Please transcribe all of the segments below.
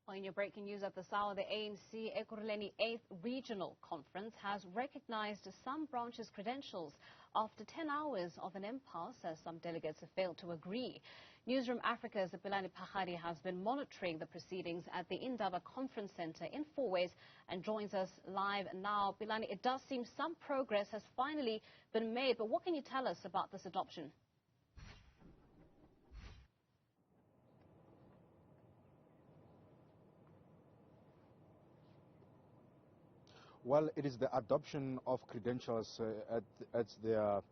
Well, in your breaking news at this hour, the ANC Ekurhuleni 8th Regional Conference has recognized some branches' credentials after 10 hours of an impasse, as some delegates have failed to agree. Newzroom Afrika's Pelane Phakgadi has been monitoring the proceedings at the Indaba Conference Center in Fourways and joins us live now. Pelane, it does seem some progress has finally been made, but what can you tell us about this adoption? Well, it is the adoption of credentials at the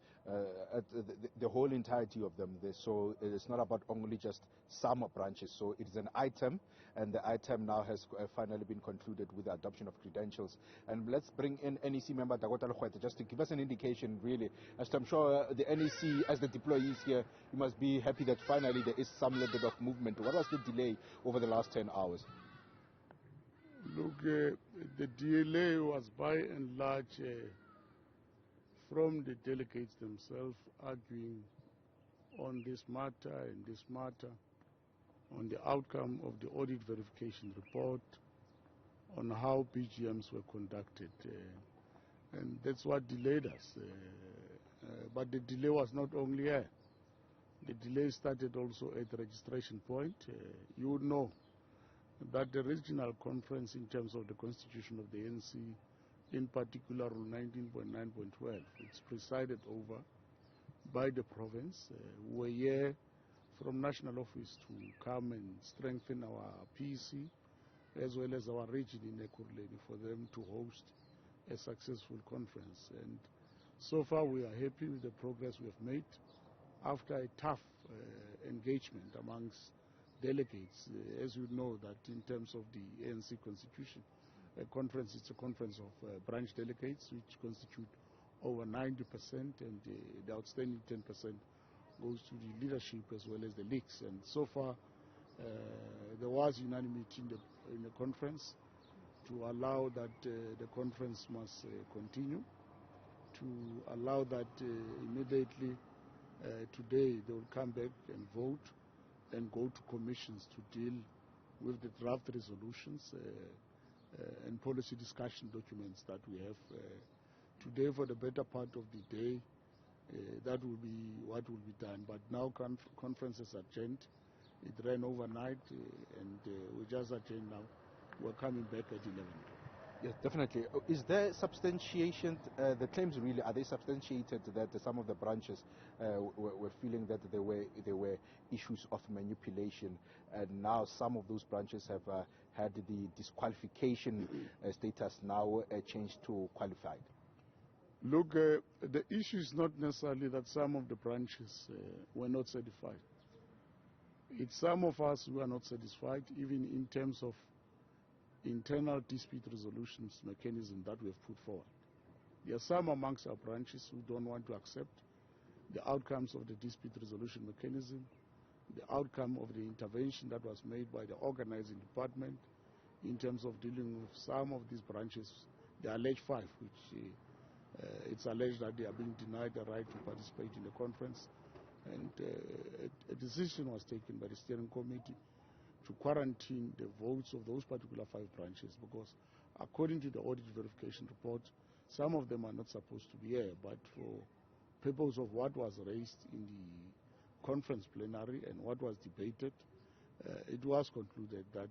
whole entirety of them. So it is not about only just some branches. So it is an item, and the item now has finally been concluded with the adoption of credentials. And let's bring in NEC member Dakota Legoete just to give us an indication, really, as to I'm sure the NEC, as the deployees here, you must be happy that finally there is some level of movement. What was the delay over the last 10 hours? Look, the delay was by and large from the delegates themselves arguing on this matter and this matter, on the outcome of the audit verification report, on how PGMs were conducted. And that's what delayed us. But the delay was not only here. The delay started also at the registration point. You would know that the regional conference, in terms of the constitution of the ANC, in particular Rule 19.9.12, it's presided over by the province. We're here from national office to come and strengthen our PC as well as our region in Ekurhuleni for them to host a successful conference. And so far we are happy with the progress we have made after a tough engagement amongst delegates. As you know, that in terms of the ANC constitution, a conference is a conference of branch delegates, which constitute over 90%, and the outstanding 10% goes to the leadership as well as the leagues. And so far, there was unanimity in the conference to allow that the conference must continue, to allow that immediately today they will come back and vote and go to commissions to deal with the draft resolutions and policy discussion documents that we have today. For the better part of the day, that will be what will be done. But now conference is adjourned. It ran overnight, and we just adjourned now. We're coming back at 11. Yes, definitely. Is there substantiation, the claims really, are they substantiated that some of the branches were feeling that there were issues of manipulation, and now some of those branches have had the disqualification status now changed to qualified? Look, the issue is not necessarily that some of the branches were not certified. It's some of us who are not satisfied, even in terms of internal dispute resolutions mechanism that we have put forward. There are some amongst our branches who don't want to accept the outcomes of the dispute resolution mechanism, the outcome of the intervention that was made by the organizing department in terms of dealing with some of these branches, the alleged 5, which it's alleged that they are being denied the right to participate in the conference. And a decision was taken by the steering committee to quarantine the votes of those particular 5 branches, because according to the audit verification report, some of them are not supposed to be here, but for purpose of what was raised in the conference plenary and what was debated, it was concluded that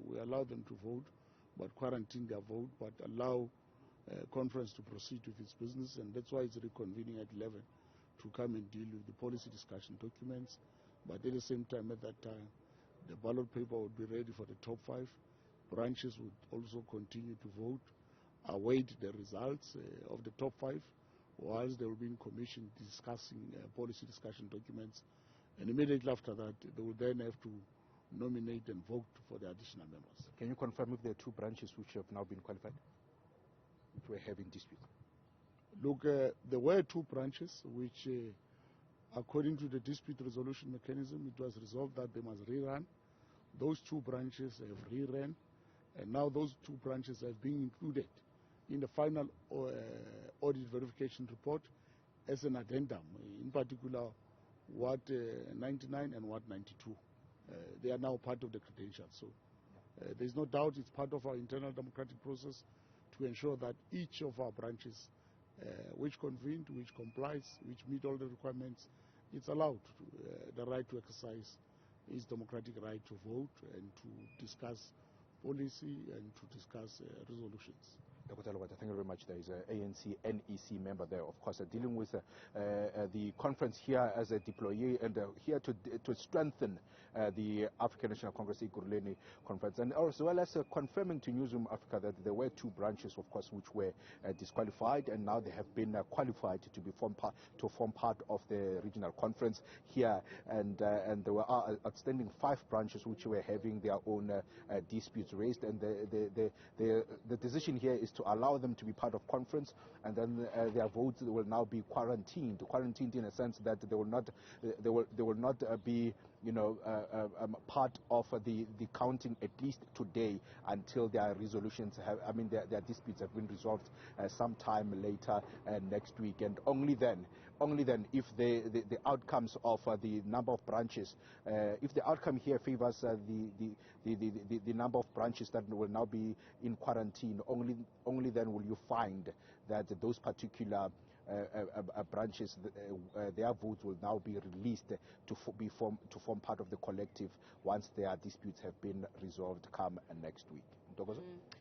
we allow them to vote, but quarantine their vote, but allow conference to proceed with its business. And that's why it's reconvening at 11 to come and deal with the policy discussion documents. But at the same time, at that time, the ballot paper would be ready for the top 5. Branches would also continue to vote, await the results of the top 5, whilst they will be in commission discussing policy discussion documents. And immediately after that, they will then have to nominate and vote for the additional members. Can you confirm if there are 2 branches which have now been qualified, which were having dispute? Look, there were 2 branches which according to the dispute resolution mechanism, it was resolved that they must rerun. Those 2 branches have rerun, and now those 2 branches have been included in the final audit verification report as an addendum, in particular Ward 99 and Ward 92. They are now part of the credentials. So There's no doubt it's part of our internal democratic process to ensure that each of our branches, which convened, which complies, which meet all the requirements, it's allowed the right to exercise its democratic right to vote and to discuss policy and to discuss resolutions. Dakota Legoete, thank you very much. There is an ANC NEC member there, of course, dealing with the conference here as a deployee and here to strengthen the African National Congress Ekurhuleni conference, and as well as confirming to Newzroom Afrika that there were two branches, of course, which were disqualified, and now they have been qualified to form part of the regional conference here, and there were outstanding 5 branches which were having their own disputes raised, and the decision here is to allow them to be part of conference, and then their votes will now be quarantined in a sense that they will not be, you know, part of the counting, at least today, until their resolutions have, their disputes have been resolved sometime later next week, and only then if the outcomes of the number of branches, if the outcome here favors the number of branches that will now be in quarantine, only then will you find that those particular branches, their votes will now be released to form part of the collective once their disputes have been resolved come next week.